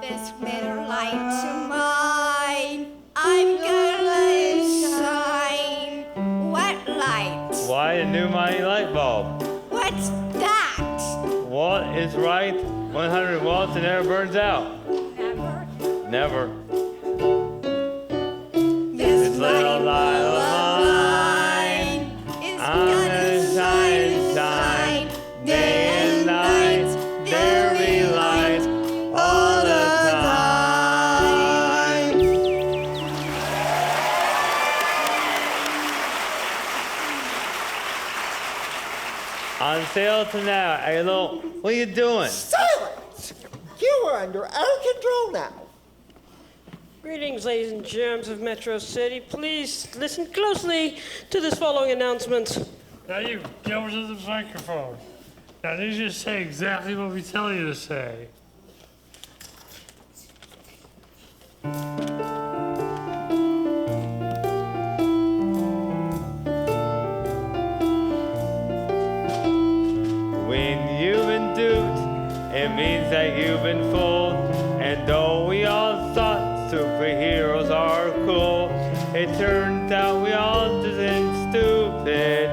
This little light's mine. I'm gonna shine. What light? Why a new Mighty Light Bulb? What's that? What is right? 100 watts and never burns out. Never. This little light of mine is gonna shine, shine, day and night, very light, all the time. On sale tonight. Hey, little, what are you doing? Silence! You are under our control now. Greetings, ladies and germs of Metro City. Please listen closely to this following announcement. Now you get over to the microphone. Now I need you to say exactly what we tell you to say. When you've been duped, it means that you've been fooled. And though we all thought superheroes are cool, it turns out we all just ain't stupid.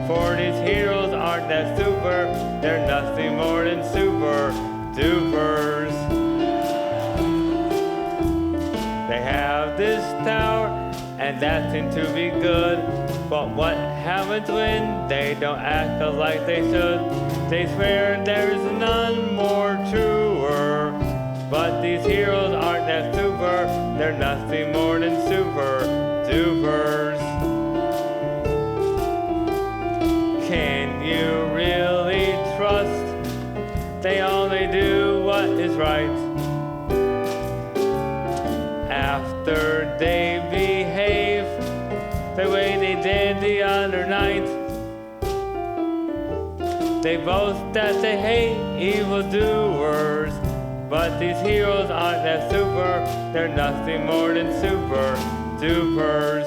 For these heroes aren't that super, they're nothing more than super dupers. They have this tower, and that seems to be good. But what happens when they don't act like they should? They swear there's none more truer. But these heroes aren't that super, they're nothing more than super dupers. Can you really trust? They only do what is right. After they behave the way they did the other night, they boast that they hate evildoers. But these heroes aren't that super, they're nothing more than super dupers.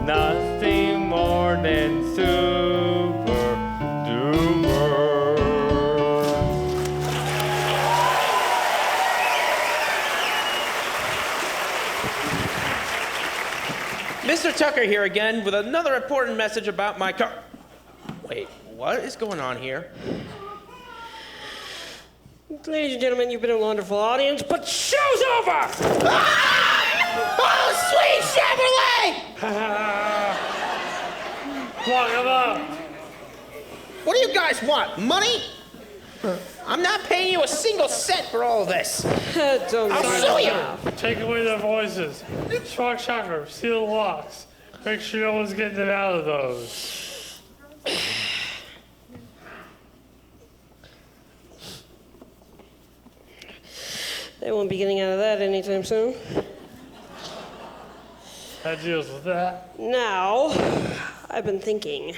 Nothing more than super dupers. Mr. Tucker here again with another important message about my car. Wait, what is going on here? Ladies and gentlemen, you've been a wonderful audience, but show's over! Oh, sweet Chevrolet! Lock him up! What do you guys want? Money? I'm not paying you a single cent for all of this. I'll sue you. Take away their voices. Shock shocker, seal the locks. Make sure no one's getting them out of those. They won't be getting out of that anytime soon. That deals with that. Now, I've been thinking.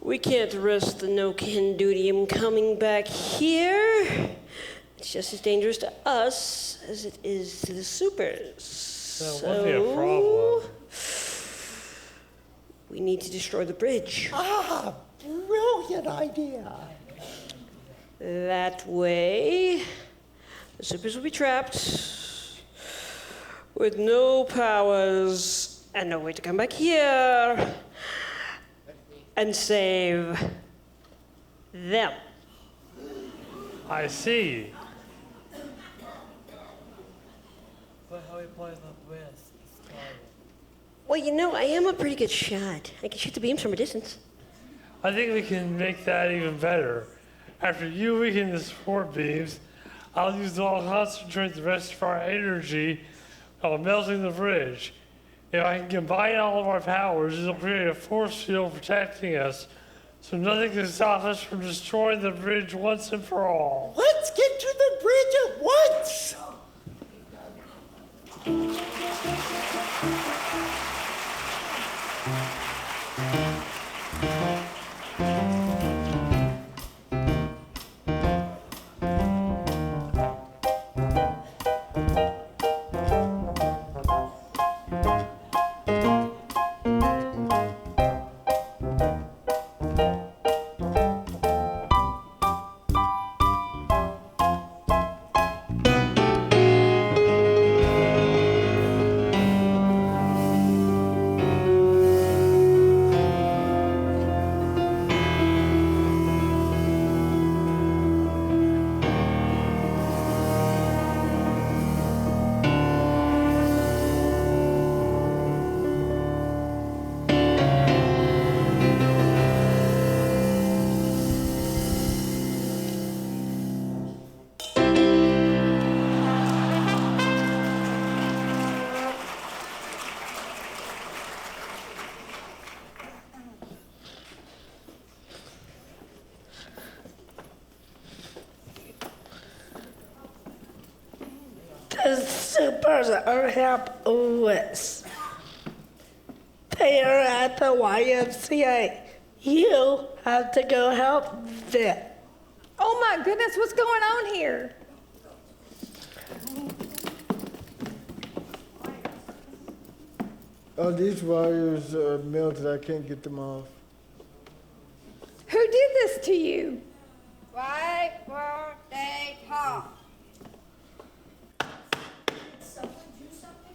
We can't risk the no-kin duty coming back here. It's just as dangerous to us as it is to the supers. That would be a problem. We need to destroy the bridge. Ah, brilliant idea. That way, the supers will be trapped with no powers and no way to come back here and save them. I see. But how we play the best? Well, you know, I am a pretty good shot. I can shoot the beams from a distance. I think we can make that even better. After you weaken the support beams, I'll use all concentrate the rest of our energy while melting the bridge. If I can combine all of our powers, it'll create a force field protecting us, so nothing can stop us from destroying the bridge once and for all. Let's get to the bridge at once! the supers are helpless. They are at the YMCA. You have to go help them. Oh my goodness, what's going on here? Oh, these wires are melted. I can't get them off. Who did this to you? Why were they talk?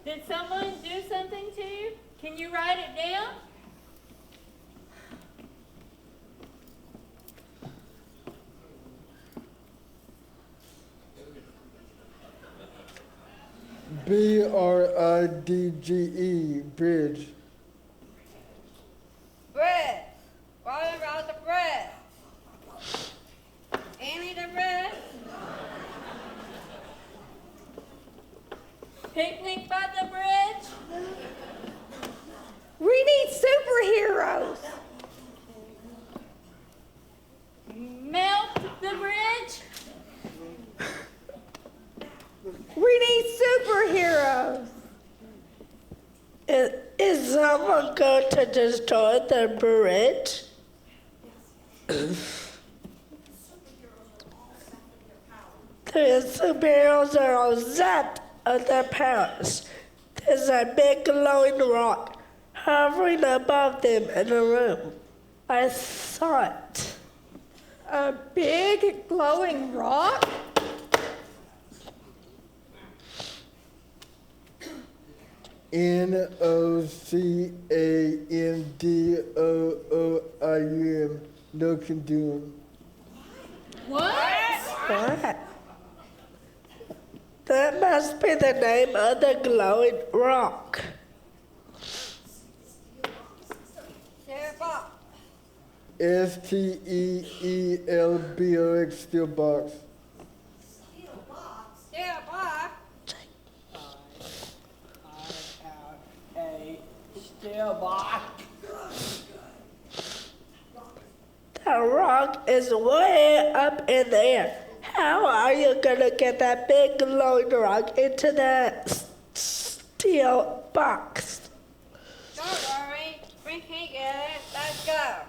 Did someone do something to you? Can you write it down? BRIDGE, bridge. Bread. What about the bread? Any the bread? Picnic by the bridge? We need superheroes. Melt the bridge? We need superheroes. Is someone going to destroy the bridge? The superheroes are all zapped of their powers. There's a big glowing rock hovering above them in the room. I saw it. A big glowing rock? NOCANDOOIUM. No can do 'em. What? That must be the name of the glowing rock. STEELBOX, steel box. Steel box? Steel box. The rock is way up in the air. How are you gonna get that big glowing rock into that steel box? Don't worry. We can get it. Let's go.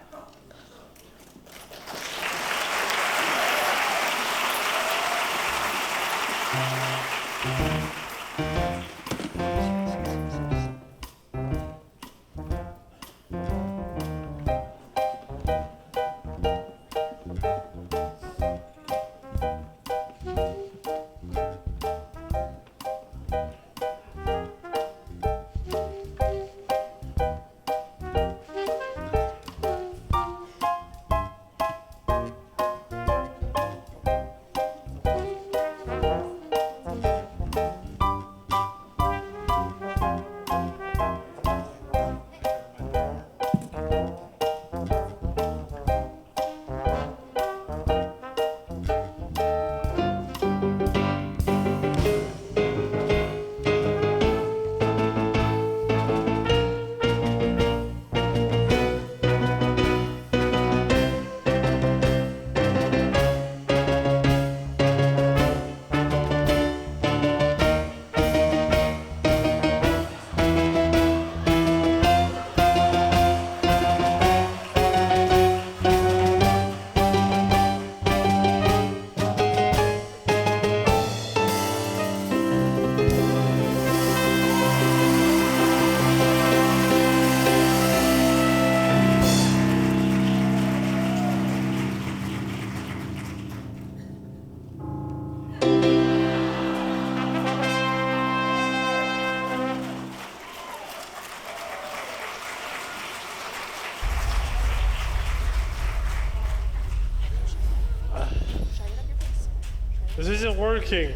This isn't working.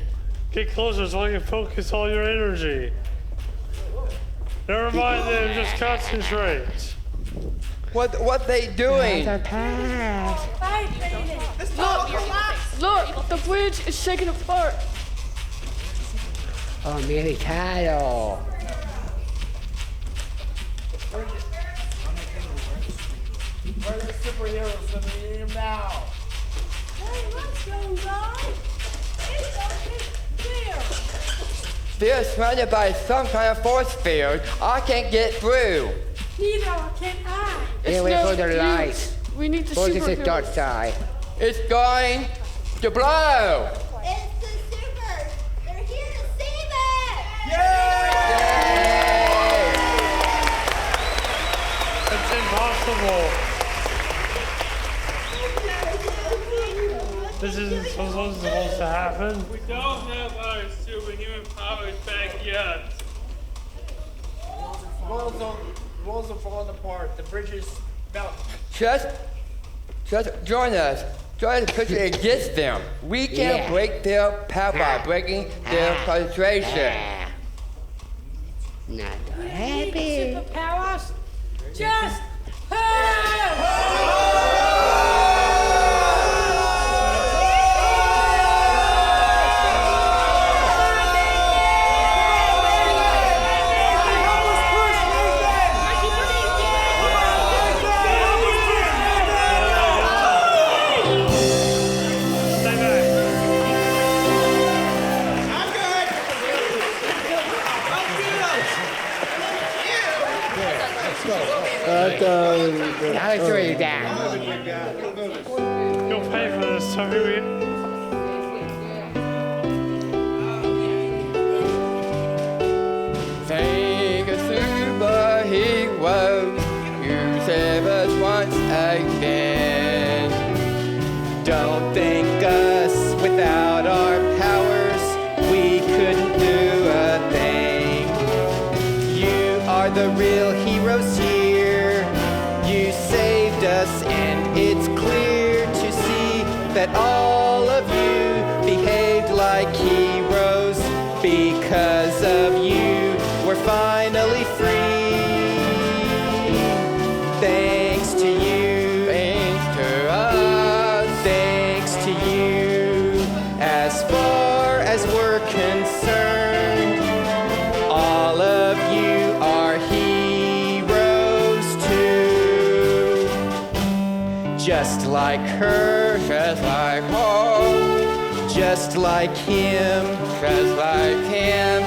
Get closer so I can focus all your energy. Never mind them, just concentrate. What they doing? Look, the bridge is shaking apart. Oh, militado. Where are the superheroes that are in your mouth? Hey, let's go, guys. It's open there. They're surrounded by some kind of force field. I can't get through. Neither can I. Here we go the light. We need the What is it superheroes. outside? It's going to blow. It's the supers. They're here to save us. It's impossible. This isn't supposed to happen. We don't have our superhuman powers back yet. Walls are falling apart. The bridge is melting. Just join us. Join us push it against them. We can break their power by breaking their concentration. Not We happy. need superpowers. Just I'll show you that. You'll pay for this, Toby. Think of superheroes who save us once again. Don't think us without our powers, we couldn't do a thing. You are the real heroes here. You saved us, and it's clear to see that all of you behaved like heroes. Because of you, we're finally free. Thanks to you. Thanks to us. Thanks to you. As far as we're concerned, all of you are heroes too. Just like her, Just like home. just like him, Just like him.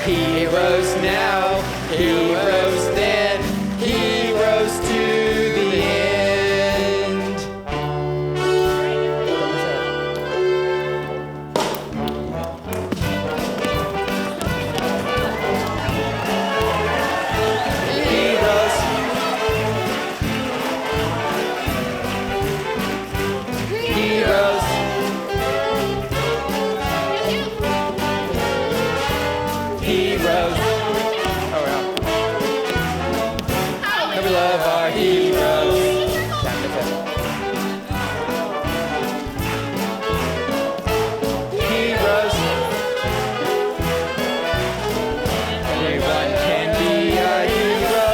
heroes now, heroes then, heroes to the end. Heroes. Heroes. Heroes. Oh, yeah. And we love our heroes. Heroes. Everyone can be a hero.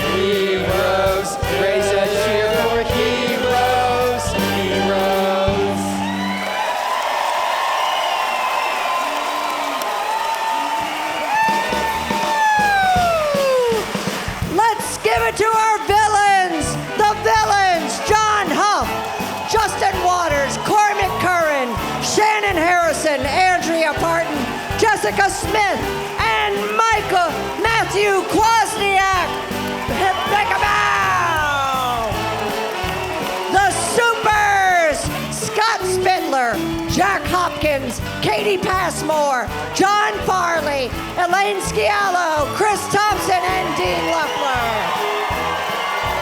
Heroes. Raise a cheer for heroes. Heroes. Let's give it to our villains. The villains, John Huff, Justin Waters, Cormac Curran, Shannon Harrison, Andrea Parton, Jessica Smith, and Matthew Kwasniak. Make a bow. The Supers, Scott Spindler, Jack Hopkins, Katie Passmore, John Farley, Elaine Sciallo, Chris Thompson, and Dean Luckler.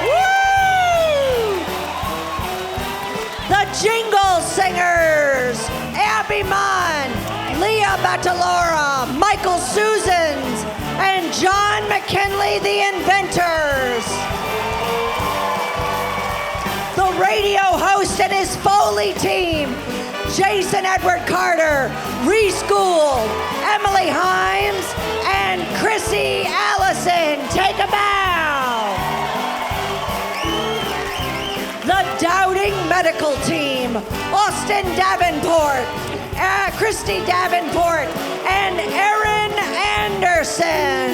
Woo! The Jingle Singers, Abby Munn, Leah Batalora, Michael Susans, and John McKinley, the Inventors. The radio host and his Foley team, Jason Edward Carter, Reese Gould, Emily Himes, and Chrissy Allison. Take a bow. The Doubting Medical Team, Austin Davenport, Christy Davenport, and Erin Anderson.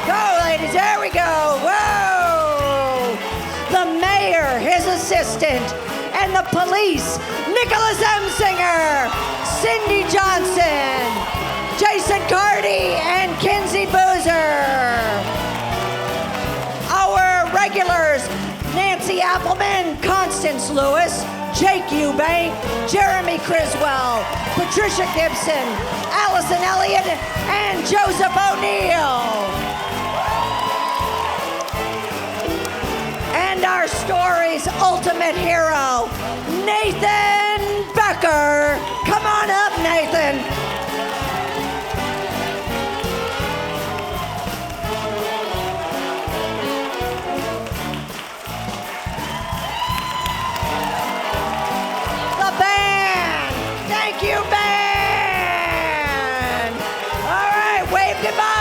Go, ladies, there we go. Whoa. of Police, Nicholas M. Singer, Cindy Johnson, Jason Cardy, and Kinsey Boozer. Our regulars, Nancy Appleman, Constance Lewis, Jake Eubank, Jeremy Criswell, Patricia Gibson, Allison Elliott, and Joseph O'Neill. And our story's ultimate hero, Nathan Becker. Come on up, Nathan. The band. Thank you, band. All right, wave goodbye.